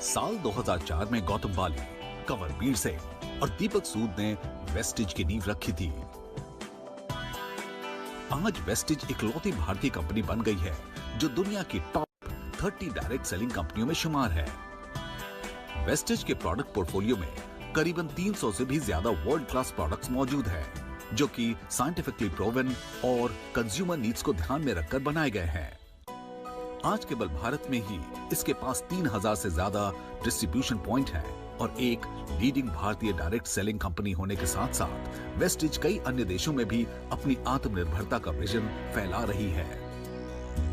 साल 2004 में गौतम बाली, कंवरवीर सिंह और दीपक सूद ने वेस्टिज की नींव रखी थी। आज वेस्टिज इकलौती भारतीय कंपनी बन गई है जो दुनिया की टॉप 30 डायरेक्ट सेलिंग कंपनियों में शुमार है। वेस्टिज के प्रोडक्ट पोर्टफोलियो में करीबन 300 से भी ज्यादा वर्ल्ड क्लास प्रोडक्ट्स मौजूद हैं, जो कि साइंटिफिकली प्रूवन और कंज्यूमर नीड्स को ध्यान में रखकर बनाए गए हैं। आज केवल भारत में ही इसके पास 3000 से ज्यादा डिस्ट्रीब्यूशन पॉइंट हैं और एक लीडिंग भारतीय डायरेक्ट सेलिंग कंपनी होने के साथ साथ वेस्टिज कई अन्य देशों में भी अपनी आत्मनिर्भरता का विजन फैला रही है।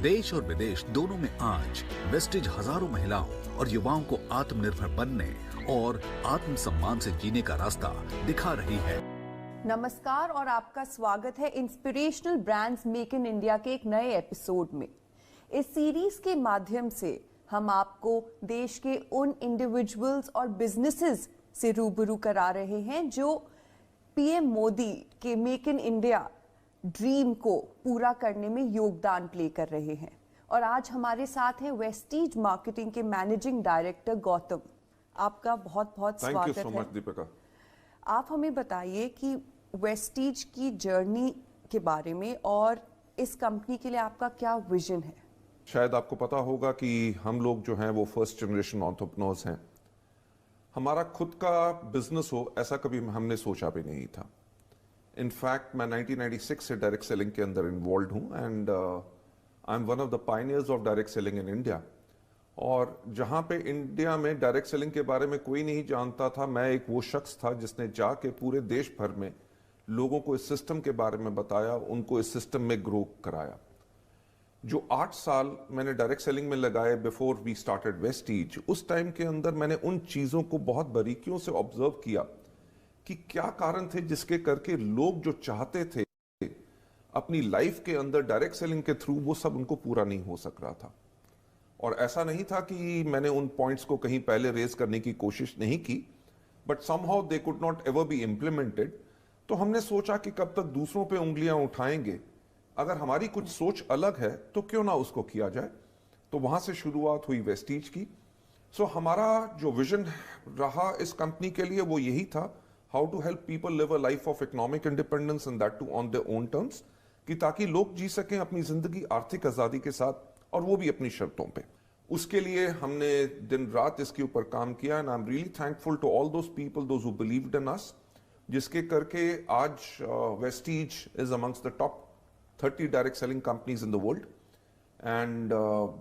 देश और विदेश दोनों में आज वेस्टिज हजारों महिलाओं और युवाओं को आत्मनिर्भर बनने और आत्मसम्मान से जीने का रास्ता दिखा रही है। नमस्कार और आपका स्वागत है inspirational brands make in India के एक नए एपिसोड में। इस सीरीज के माध्यम से हम आपको देश के उन इंडिविजुअल्स और बिजनेसेस से रूबरू करा रहे हैं जो पीएम मोदी के मेक इन इंडिया ड्रीम को पूरा करने में योगदान प्ले कर रहे हैं। और आज हमारे साथ हैं वेस्टिज मार्केटिंग के मैनेजिंग डायरेक्टर गौतम। आपका बहुत बहुत स्वागत है। Thank you so much Deepika. आप हमें बताइए कि वेस्टिज की जर्नी के बारे में और इस कंपनी के लिए आपका क्या विजन है। शायद आपको पता होगा कि हम लोग जो हैं वो फर्स्ट जनरेशन एंटरप्रेन्योर्स हैं। हमारा खुद का बिजनेस हो ऐसा कभी हमने सोचा भी नहीं था। इनफैक्ट मैं 1996 से डायरेक्ट सेलिंग के अंदर इन्वॉल्व हूँ and I M one of the pioneers of direct selling in India. और जहाँ पे इंडिया में डायरेक्ट सेलिंग के बारे में कोई नहीं जानता था, मैं एक वो शख्स था जिसने जाके पूरे देश भर में लोगों को इस सिस्टम के बारे में बताया, उनको इस सिस्टम में ग्रो कराया। जो 8 साल मैंने डायरेक्ट सेलिंग में लगाए बिफोर वी स्टार्टेड वेस्टिज, उस टाइम के अंदर मैंने उन चीज़ों को बहुत बारीकियों से ऑब्जर्व किया कि क्या कारण थे जिसके करके लोग जो चाहते थे अपनी लाइफ के अंदर डायरेक्ट सेलिंग के थ्रू, वो सब उनको पूरा नहीं हो सक रहा था। और ऐसा नहीं था कि मैंने उन पॉइंट्स को कहीं पहले रेज करने की कोशिश नहीं की, but somehow they could not ever be implemented. तो हमने सोचा कि कब तक दूसरों पे उंगलियां उठाएंगे, अगर हमारी कुछ सोच अलग है तो क्यों ना उसको किया जाए। तो वहां से शुरुआत हुई वेस्टिज की। सो हमारा जो विजन रहा इस कंपनी के लिए वो यही था, how to help people live a life of economic independence and that too on their own terms, कि ताकि लोग जी सकें अपनी जिंदगी आर्थिक आजादी के साथ, और वो भी अपनी शर्तों पे। उसके लिए हमने दिन रात इसके ऊपर काम किया and I am really thankful to all those people those who believed in us, जिसके करके आज Vestige is amongst the top 30 direct selling companies in the world, and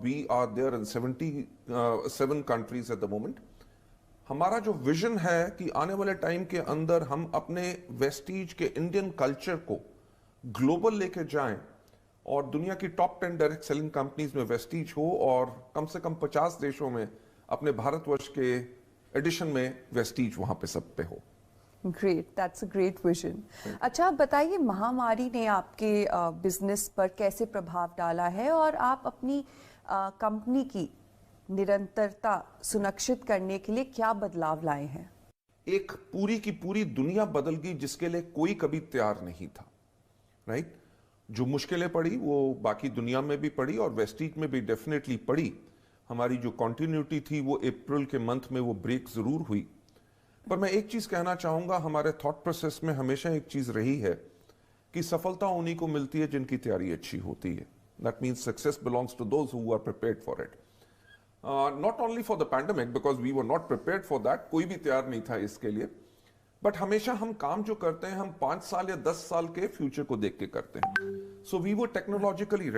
we are there in 77 countries at the moment. हमारा जो vision है कि आने वाले time के अंदर हम अपने वेस्टिज के इंडियन कल्चर को ग्लोबल लेके जाएं और दुनिया की टॉप 10 डायरेक्ट सेलिंग कंपनीज में वेस्टिज हो और कम से कम 50 देशों में अपने भारतवर्ष के एडिशन में वेस्टिज वहां पे सब पे हो। Great, that's a great vision. अच्छा, बताइए महामारी ने आपके बिजनेस पर कैसे प्रभाव डाला है और आप अपनी कंपनी की निरंतरता सुनिश्चित करने के लिए क्या बदलाव लाए हैं। एक पूरी की पूरी दुनिया बदल गई जिसके लिए कोई कभी तैयार नहीं था, राइट? जो मुश्किलें पड़ी वो बाकी दुनिया में भी पड़ी और वेस्टिज में भी डेफिनेटली पड़ी। हमारी जो कॉन्टिन्यूटी थी वो अप्रैल के मंथ में वो ब्रेक जरूर हुई। पर मैं एक चीज कहना चाहूंगा, हमारे थॉट प्रोसेस में हमेशा एक चीज रही है कि सफलता उन्हीं को मिलती है जिनकी तैयारी अच्छी होती है। That means success belongs to those who are prepared for it. Not only for the pandemic, because we were not prepared for that, कोई भी तैयार नहीं था इसके लिए। बट हमेशा हम काम जो करते हैं हम 5 साल या 10 साल के फ्यूचर को देख के करते हैं। So we were technologically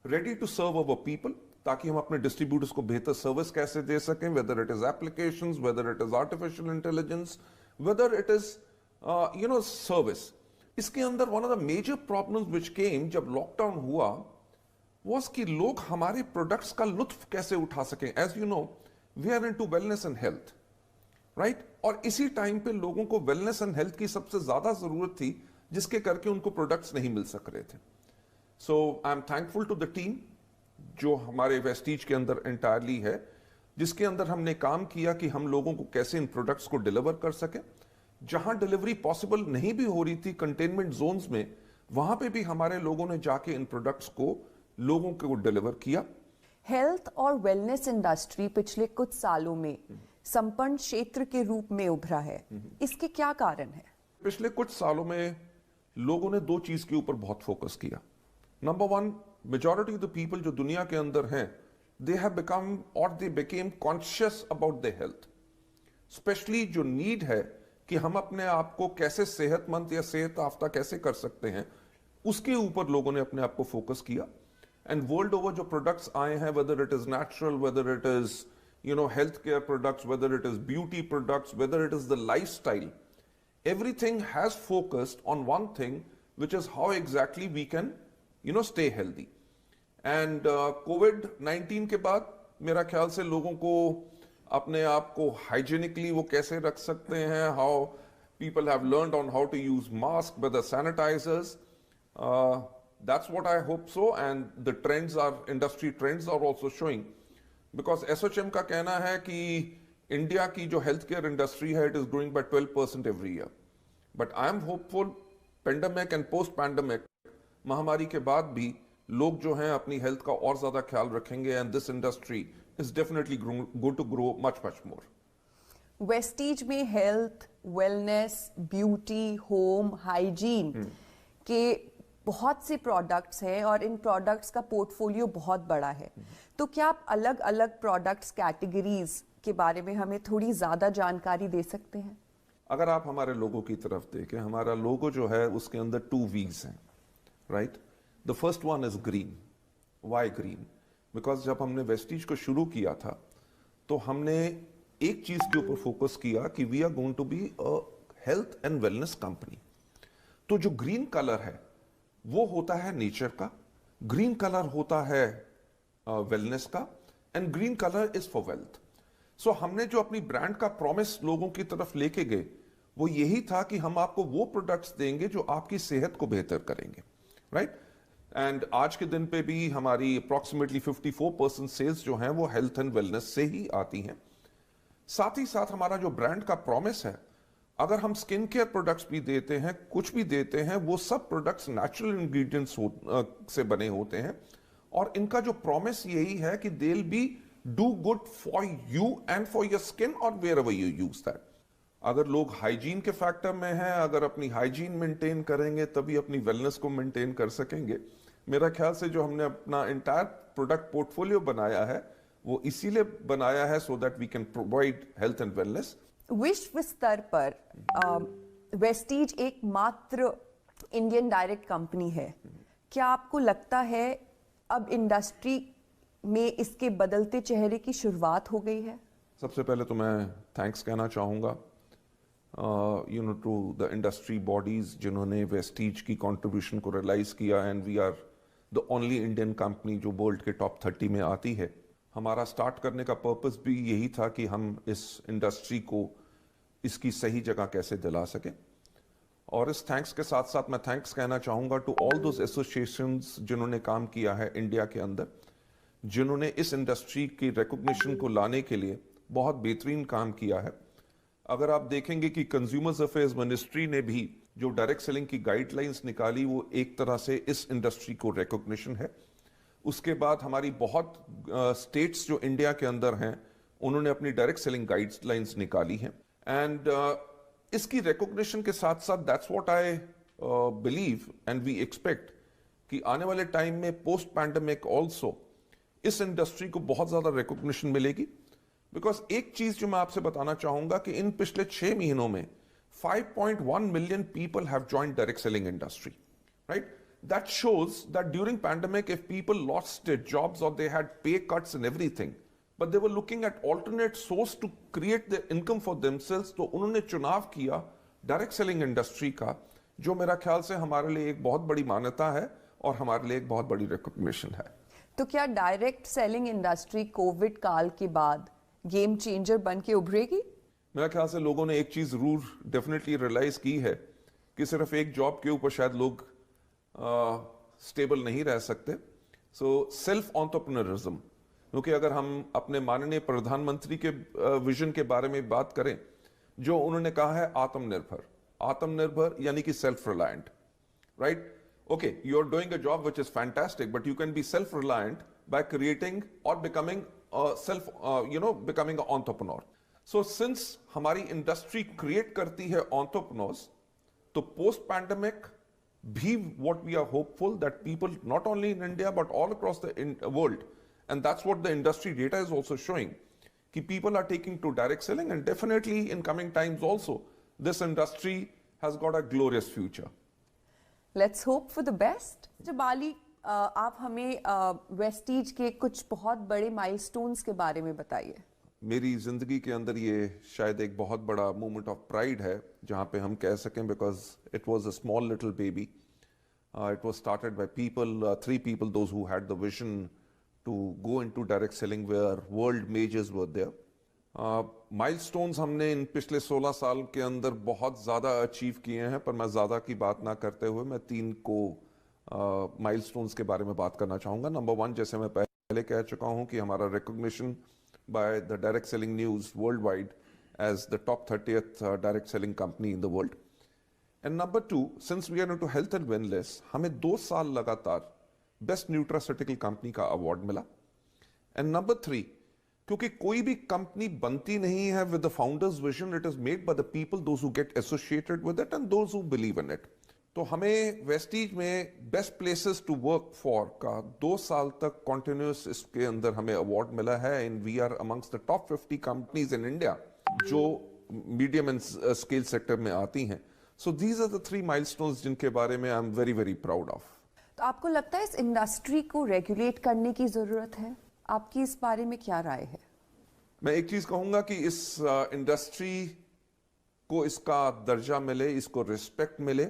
ready to serve our people, ताकि हम अपने डिस्ट्रीब्यूटर्स को बेहतर सर्विस कैसे दे सकें, whether it is applications, whether it is artificial intelligence, whether it is service. इसके अंदर one of the major problems which came जब लॉकडाउन हुआ वाज कि लोग हमारे प्रोडक्ट्स का लुत्फ कैसे उठा सकें। As you know, we are into wellness and health, right? और इसी टाइम पे लोगों को वेलनेस एंड हेल्थ की सबसे ज्यादा जरूरत थी, जिसके करके उनको प्रोडक्ट्स नहीं मिल सक रहे थे। So I am thankful to the team जो हमारे वेस्टिज के अंदर एंटायरली है, जिसके अंदर हमने काम किया कि हम लोगों को कैसे इन प्रोडक्ट्स को डिलीवर कर सके। जहां डिलीवरी पॉसिबल नहीं भी हो रही थी कंटेनमेंट जोन्स में, वहां पे भी हमारे लोगों ने जाके इन प्रोडक्ट्स को लोगों को डिलीवर किया। हेल्थ और वेलनेस इंडस्ट्री पिछले कुछ सालों में संपन्न क्षेत्र के रूप में उभरा है, इसके क्या कारण है? पिछले कुछ सालों में लोगों ने दो चीज के ऊपर बहुत फोकस किया। Number one, majority of the people जो दुनिया के अंदर हैं, दे हैव बिकम और they became conscious about the health. Specially जो नीड है कि हम अपने आप को कैसे सेहतमंद या सेहत याफ्ता कैसे कर सकते हैं, उसके ऊपर लोगों ने अपने आप को फोकस किया। एंड वर्ल्ड ओवर जो प्रोडक्ट्स आए हैं, weather it is natural, weather it is health care products, weather it is beauty products, weather it is the lifestyle, everything has focused on one thing, which is how exactly we can stay healthy. And COVID-19 के बाद मेरा ख्याल से लोगों को अपने आप को हाइजीनिकली वो कैसे रख सकते हैं, how people have learned on how to use mask with the sanitizers. That's what I hope so, and the trends are, industry trends are also showing, because SOCHM का कहना है कि इंडिया की जो हेल्थ केयर इंडस्ट्री है, it is growing by 12% every year. But I am hopeful pandemic and post pandemic महामारी के बाद भी लोग जो हैं अपनी हेल्थ का और ज्यादा ख्याल रखेंगे, and this industry is definitely going to grow much much more. Vestige में health, wellness, beauty, home, hygiene के बहुत से प्रोडक्ट्स हैं और इन प्रोडक्ट्स का पोर्टफोलियो बहुत बड़ा है। तो क्या आप अलग अलग प्रोडक्ट्स कैटेगरीज के बारे में हमें थोड़ी ज्यादा जानकारी दे सकते हैं? अगर आप हमारे लोगो की तरफ देखें, हमारा लोगो जो है उसके अंदर 2 V's हैं, right? The first one is green. Why green? Because जब हमने वेस्टीज को शुरू किया था तो हमने एक चीज के ऊपर फोकस किया कि we are going to be a health and wellness company. तो जो ग्रीन कलर है वो होता है नेचर का, ग्रीन कलर होता है वेलनेस का, and green colour is for wealth. So हमने जो अपनी ब्रांड का प्रॉमिस लोगों की तरफ लेके गए वो यही था कि हम आपको वो प्रोडक्ट्स देंगे जो आपकी सेहत को बेहतर करेंगे, राइट? एंड आज के दिन पे भी हमारी अप्रॉक्सीमेटली 54% सेल्स जो हैं वो हेल्थ एंड वेलनेस से ही आती हैं। साथ ही साथ हमारा जो ब्रांड का प्रॉमिस है, अगर हम स्किन केयर प्रोडक्ट्स भी देते हैं, कुछ भी देते हैं, वो सब प्रोडक्ट्स नेचुरल इंग्रेडिएंट्स से बने होते हैं, और इनका जो प्रॉमिस यही है कि they will be do good for you and for your skin और wherever you use that. अगर लोग हाइजीन के फैक्टर में हैं, अगर अपनी हाइजीन मेंटेन करेंगे तभी अपनी वेलनेस को मेंटेन कर सकेंगे। मेरा ख्याल से जो हमने अपना इंटायर प्रोडक्ट पोर्टफोलियो बनाया है वो इसीलिए बनाया है so that we can provide health and wellness. विश्व स्तर पर वेस्टीज एकमात्र इंडियन डायरेक्ट कंपनी है। क्या आपको लगता है अब इंडस्ट्री में इसके बदलते चेहरे की शुरुआत हो गई है? सबसे पहले तो मैं थैंक्स कहना चाहूँगा टू द इंडस्ट्री बॉडीज जिन्होंने वेस्टीज की कंट्रीब्यूशन को रियलाइज किया, and we are the only Indian company जो वर्ल्ड के टॉप 30 में आती है। हमारा स्टार्ट करने का पर्पस भी यही था कि हम इस इंडस्ट्री को इसकी सही जगह कैसे दिला सकें। और इस थैंक्स के साथ साथ मैं थैंक्स कहना चाहूँगा टू ऑल दोज एसोसिएशंस जिन्होंने काम किया है इंडिया के अंदर, जिन्होंने इस इंडस्ट्री की रिकॉग्निशन को लाने के लिए बहुत बेहतरीन काम किया है। अगर आप देखेंगे कि कंज्यूमर्स अफेयर्स मिनिस्ट्री ने भी जो डायरेक्ट सेलिंग की गाइडलाइंस निकाली वो एक तरह से इस इंडस्ट्री को रिकॉग्निशन है। उसके बाद हमारी बहुत स्टेट्स जो इंडिया के अंदर हैं उन्होंने अपनी डायरेक्ट सेलिंग गाइडलाइंस निकाली हैं, एंड इसकी रिकॉग्निशन के साथ साथ that's what I believe and we expect कि आने वाले टाइम में पोस्ट पैंडेमिक ऑल्सो इस इंडस्ट्री को बहुत ज्यादा रिकॉग्निशन मिलेगी। बिकॉज एक चीज जो मैं आपसे बताना चाहूंगा कि इन पिछले 6 महीनों में 5.1 million people have joined direct selling industry, right? That shows that during pandemic, if people lost their jobs or they had pay cuts and everything, but they were looking at alternate source to create the income for themselves, तो उन्होंने चुनाव किया direct selling industry का, जो मेरा ख्याल से हमारे लिए एक बहुत बड़ी मान्यता है और हमारे लिए एक बहुत बड़ी रिकॉग्निशन है। तो क्या डायरेक्ट सेलिंग इंडस्ट्री कोविड काल के बाद गेम चेंजर बन के उभरेगी? मेरा ख्याल से लोगों ने एक चीज जरूर डेफिनेटली रियलाइज की है कि सिर्फ एक जॉब के ऊपर शायद लोग स्टेबल नहीं रह सकते। सो सेल्फ एंटरप्रेन्योरिज्म, क्योंकि अगर हम अपने माननीय प्रधानमंत्री के विजन के बारे में बात करें, जो उन्होंने कहा है आत्मनिर्भर, आत्मनिर्भर यानी कि self reliant, right? Okay, you are doing a job which is fantastic, but you can be self reliant by creating or becoming becoming an entrepreneur. So since हमारी industry create करती है entrepreneurs, तो post pandemic भी what we are hopeful that people not only in India but all across the world, and that's what the industry data is also showing, कि people are taking to direct selling, and definitely in coming times also this industry has got a glorious future. Let's hope for the best. Jabali, आप हमें Vestige के कुछ बहुत बड़े milestones के बारे में बताइए। मेरी जिंदगी के अंदर ये शायद एक बहुत बड़ा मोमेंट ऑफ प्राइड है जहाँ पे हम कह सकें, because it was a small little baby, it was started by people, 3 people those who had the vision to go into direct selling where world majors were there. Milestones हमने इन पिछले 16 साल के अंदर बहुत ज़्यादा अचीव किए हैं, पर मैं ज़्यादा की बात ना करते हुए मैं 3 को माइलस्टोन्स के बारे में बात करना चाहूँगा। नंबर 1, जैसे मैं पहले कह चुका हूँ कि हमारा recognition by the direct selling news world wide as the top 30th direct selling company in the world. And number 2, since we are into health and wellness, हमें 2 साल लगातार बेस्ट न्यूट्रास्यूटिकल कंपनी का अवार्ड मिला। And number 3, क्योंकि कोई भी कंपनी बनती नहीं है with the founders vision, it is made by the people those who get associated with it and those who believe in it. तो हमें वेस्टीज में best places to work for का 2 साल तक कॉन्टिन्यूस इसके अंदर हमें अवार्ड मिला है, and we are amongst the top 50 companies in India जो मीडियम एंड स्केल सेक्टर में आती हैं। So these are the 3 milestones जिनके बारे में I am very very proud of. तो आपको लगता है इस इंडस्ट्री को रेगुलेट करने की जरूरत है? आपकी इस बारे में क्या राय है? मैं एक चीज कहूंगा कि इस इंडस्ट्री को इसका दर्जा मिले, इसको रिस्पेक्ट मिले,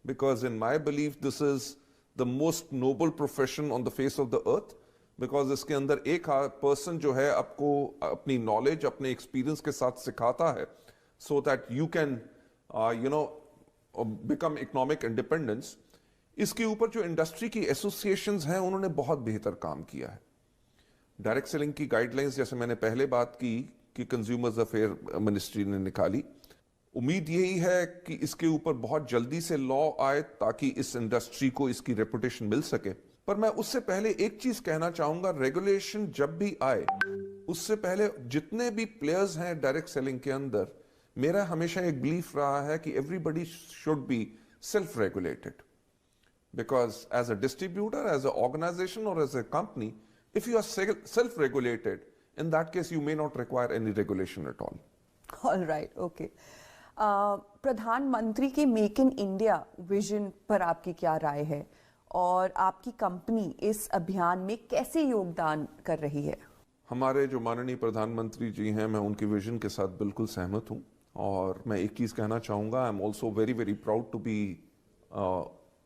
because in my believe this is the most noble profession on the face of the earth, because इसके अंदर एक पर्सन जो है आपको अपनी नॉलेज, अपने एक्सपीरियंस के साथ सिखाता है so that you can become economic independence. इसके ऊपर जो इंडस्ट्री की एसोसिएशंस हैं उन्होंने बहुत बेहतर काम किया है। डायरेक्ट सेलिंग की गाइडलाइंस, जैसे मैंने पहले बात की कि कंज्यूमर्स अफेयर मिनिस्ट्री ने निकाली, उम्मीद यही है कि इसके ऊपर बहुत जल्दी से लॉ आए ताकि इस इंडस्ट्री को इसकी रेपुटेशन मिल सके। पर मैं उससे पहले एक चीज कहना चाहूंगा, रेगुलेशन जब भी आए उससे पहले जितने भी प्लेयर्स हैं डायरेक्ट सेलिंग के अंदर, मेरा हमेशा एक बिलीफ रहा है कि everybody should be self regulated, because as a distributor, as a organization और as a company, if you are self-regulated, in that case you may not require any regulation at all. All right, okay. प्रधानमंत्री के make in India vision पर आपकी क्या राय है और आपकी company इस अभियान में कैसे योगदान कर रही है? हमारे जो माननीय प्रधानमंत्री जी हैं, मैं उनके विजन के साथ बिल्कुल सहमत हूं, और मैं एक चीज कहना चाहूंगा, I am also very very proud to be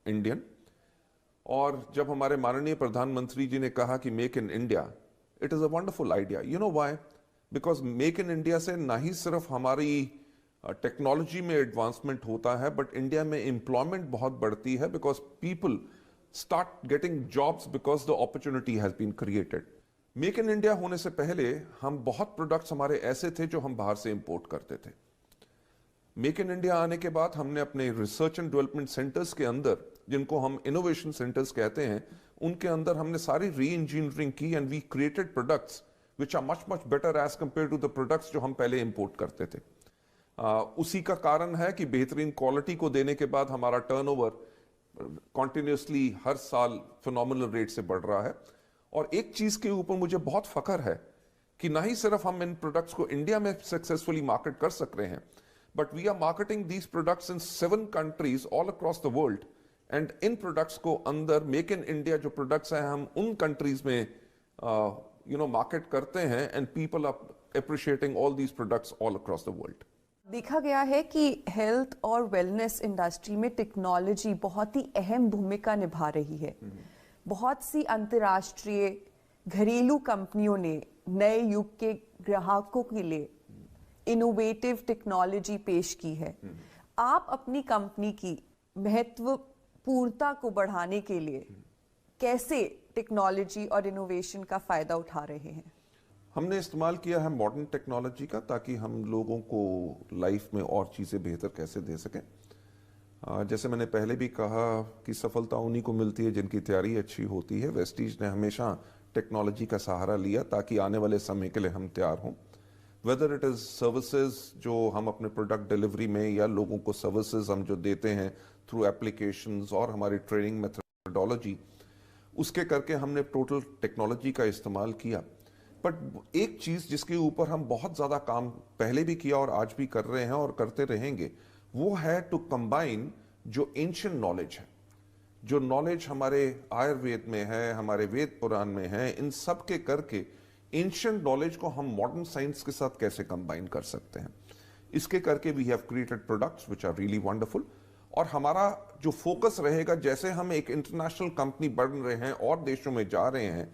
Indian. और जब हमारे माननीय प्रधानमंत्री जी ने कहा कि make in India, it is a wonderful idea. You know why? Because make in India से ना ही सिर्फ हमारी टेक्नोलॉजी में एडवांसमेंट होता है, बट इंडिया में एम्प्लॉयमेंट बहुत बढ़ती है, because people start getting jobs because the opportunity has been created. Make in India होने से पहले हम बहुत प्रोडक्ट्स हमारे ऐसे थे जो हम बाहर से इंपोर्ट करते थे। मेक इन इंडिया आने के बाद हमने अपने रिसर्च एंड डेवलपमेंट सेंटर्स के अंदर, जिनको हम इनोवेशन सेंटर्स कहते हैं, उनके अंदर हमने सारी री इंजीनियरिंग की, and we created products which are much much better as compare to the products जो हम पहले इंपोर्ट करते थे। उसी का कारण है कि बेहतरीन क्वालिटी को देने के बाद हमारा टर्नओवर कॉन्टिन्यूसली हर साल फिनोमिनल रेट से बढ़ रहा है। और एक चीज के ऊपर मुझे बहुत फख्र है कि ना ही सिर्फ हम इन प्रोडक्ट्स को इंडिया में सक्सेसफुली मार्केट कर सक रहे हैं, but we are marketing these products in 7 countries all across the world, and इन प्रोडक्ट्स को अंदर मेक इन इंडिया जो प्रोडक्ट्स हैं हम उन कंट्रीज में मार्केट करते हैं, and people are appreciating all these products all across the world. देखा गया है कि हेल्थ और वेलनेस इंडस्ट्री में टेक्नोलॉजी बहुत ही अहम भूमिका निभा रही है। बहुत सी अंतर्राष्ट्रीय घरेलू कंपनियों ने नए युग के ग्राहकों के लिए इनोवेटिव टेक्नोलॉजी पेश की है। आप अपनी कंपनी की महत्वपूर्णता को बढ़ाने के लिए कैसे टेक्नोलॉजी और इनोवेशन का फायदा उठा रहे हैं? हमने इस्तेमाल किया है मॉडर्न टेक्नोलॉजी का, ताकि हम लोगों को लाइफ में और चीज़ें बेहतर कैसे दे सकें। जैसे मैंने पहले भी कहा कि सफलता उन्हीं को मिलती है जिनकी तैयारी अच्छी होती है। वेस्टीज ने हमेशा टेक्नोलॉजी का सहारा लिया ताकि आने वाले समय के लिए हम तैयार हों। वेदर इट इज़ सर्विसेज जो हम अपने प्रोडक्ट डिलीवरी में या लोगों को सर्विसेज हम जो देते हैं थ्रू एप्लीकेशंस और हमारी ट्रेनिंग मेथडोलॉजी, उसके करके हमने टोटल टेक्नोलॉजी का इस्तेमाल किया। बट एक चीज़ जिसके ऊपर हम बहुत ज़्यादा काम पहले भी किया और आज भी कर रहे हैं और करते रहेंगे, वो है टू कंबाइन जो एंशिएंट नॉलेज है, जो नॉलेज हमारे आयुर्वेद में है, हमारे वेद पुराण में है, इन सब के करके एंशिएंट नॉलेज को हम मॉडर्न साइंस के साथ कैसे कंबाइन कर सकते हैं। इसके करके we have created products which are really wonderful. और हमारा जो फोकस रहेगा, जैसे हम एक इंटरनेशनल कंपनी बन रहे हैं और देशों में जा रहे हैं,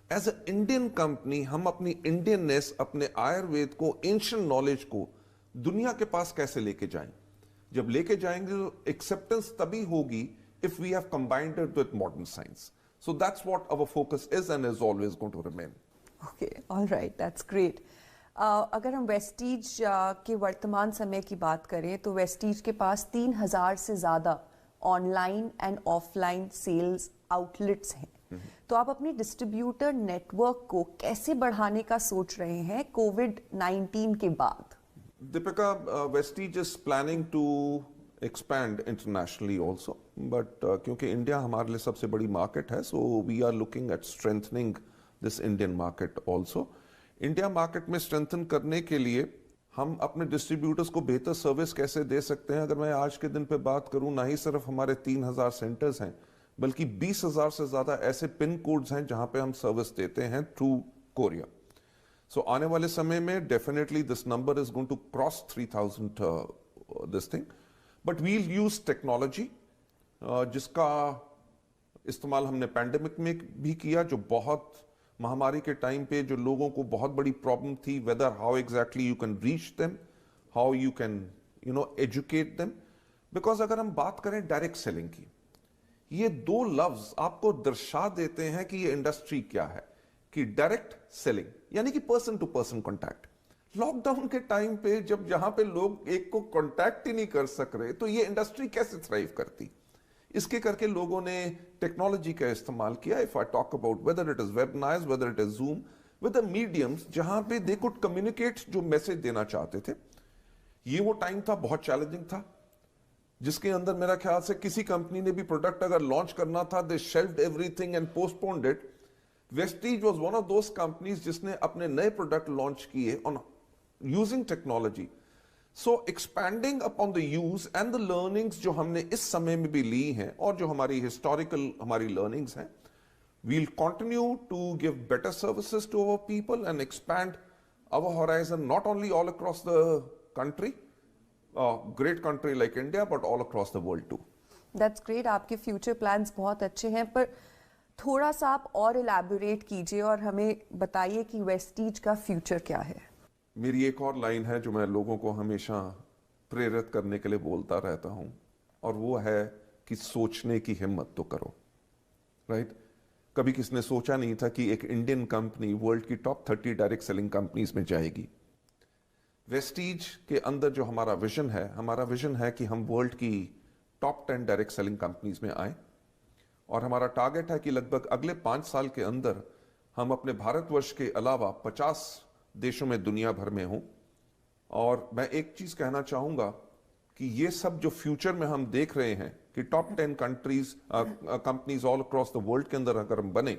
एज अ इंडियन कंपनी हम अपनी इंडियननेस, अपने आयुर्वेद को, एंशिएंट नॉलेज को दुनिया के पास कैसे लेके जाएं। जब लेके जाएंगे तो एक्सेप्टेंस तभी होगी if we have combined it with modern science. So that's what our focus is and is always going to remain. Okay, all right, that's great. अगर हम वेस्टीज के वर्तमान समय की बात करें तो वेस्टीज के पास 3000 से ज़्यादा online and offline sales outlets हैं। तो आप अपने डिस्ट्रीब्यूटर नेटवर्क को कैसे बढ़ाने का सोच रहे हैं कोविड-19 के बाद? Deepika, Vestige is planning to expand internationally also, but क्योंकि इंडिया हमारे लिए सबसे बड़ी मार्केट है, so we are looking at strengthening this Indian market also. India market में स्ट्रेंथन करने के लिए हम अपने डिस्ट्रीब्यूटर्स को बेहतर सर्विस कैसे दे सकते हैं। अगर मैं आज के दिन पे बात करूं, ना ही सिर्फ हमारे 3000 सेंटर्स हैं, बल्कि 20,000 से ज्यादा ऐसे पिन कोड्स हैं जहां पे हम सर्विस देते हैं थ्रू कोरिया। सो आने वाले समय में definitely this number is going to cross 3000 this thing, but we'll use technology जिसका इस्तेमाल हमने पैंडेमिक में भी किया, जो बहुत महामारी के टाइम पे जो लोगों को बहुत बड़ी प्रॉब्लम थी, whether how exactly you can reach them, how you can educate them. Because अगर हम बात करें डायरेक्ट सेलिंग की, ये दो लफ्ज आपको दर्शा देते हैं कि ये इंडस्ट्री क्या है, कि डायरेक्ट सेलिंग यानी कि person to person contact. Lockdown के टाइम पे जब जहां पे लोग एक को कॉन्टैक्ट ही नहीं कर सक रहे, तो ये इंडस्ट्री कैसे थ्राइव करती। इसके करके लोगों ने टेक्नोलॉजी का इस्तेमाल किया। If I talk about whether it is webinars, weather it is zoom, with the mediums जहां पे दे कुड कम्युनिकेट जो मैसेज देना चाहते थे। ये वो टाइम था, बहुत चैलेंजिंग था, जिसके अंदर मेरा ख्याल से किसी कंपनी ने भी प्रोडक्ट अगर लॉन्च करना था, they shelved everything and postponed it. Vestige was one of those companies जिसने अपने नए प्रोडक्ट लॉन्च किए on using technology. So expanding upon the use and the learnings जो हमने इस समय में भी ली हैं और जो हमारी हिस्टोरिकल हमारी लर्निंग्स हैं, we'll continue to give better services to our people and expand our horizon not only all across the country, great country like India, but all across the world too. That's great, आपके future plans बहुत अच्छे हैं, पर थोड़ा सा आप और elaborate कीजिए और हमें बताइए कि वेस्टीज का फ्यूचर क्या है। मेरी एक और लाइन है जो मैं लोगों को हमेशा प्रेरित करने के लिए बोलता रहता हूं, और वो है कि सोचने की हिम्मत तो करो। राइट? कभी किसने सोचा नहीं था कि एक इंडियन कंपनी वर्ल्ड की टॉप 30 डायरेक्ट सेलिंग कंपनीज में जाएगी। वेस्टीज के अंदर जो हमारा विजन है कि हम वर्ल्ड की टॉप 10 डायरेक्ट सेलिंग कंपनीज में आए, और हमारा टारगेट है कि लगभग अगले 5 साल के अंदर हम अपने भारतवर्ष के अलावा 50 देशों में दुनिया भर में हों। और मैं एक चीज कहना चाहूंगा कि ये सब जो फ्यूचर में हम देख रहे हैं कि top 10 companies all across the world के अंदर अगर हम बने,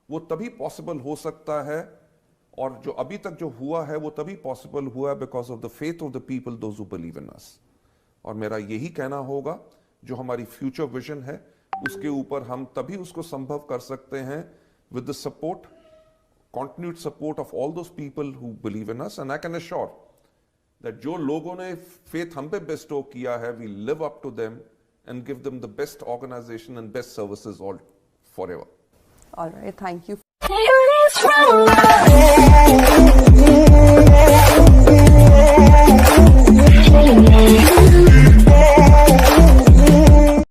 वो तभी पॉसिबल हो सकता है, और जो अभी तक जो हुआ है वो तभी पॉसिबल हुआ है because of the faith of the people, those who believe in us. और मेरा यही कहना होगा, जो हमारी फ्यूचर विजन है उसके ऊपर हम तभी उसको संभव कर सकते हैं with the support, continued support of all those people who believe in us, and I can assure that जो लोगों ने faith हम पे bestow किया है, we live up to them and give them the best organization and best services all forever. All right, thank you.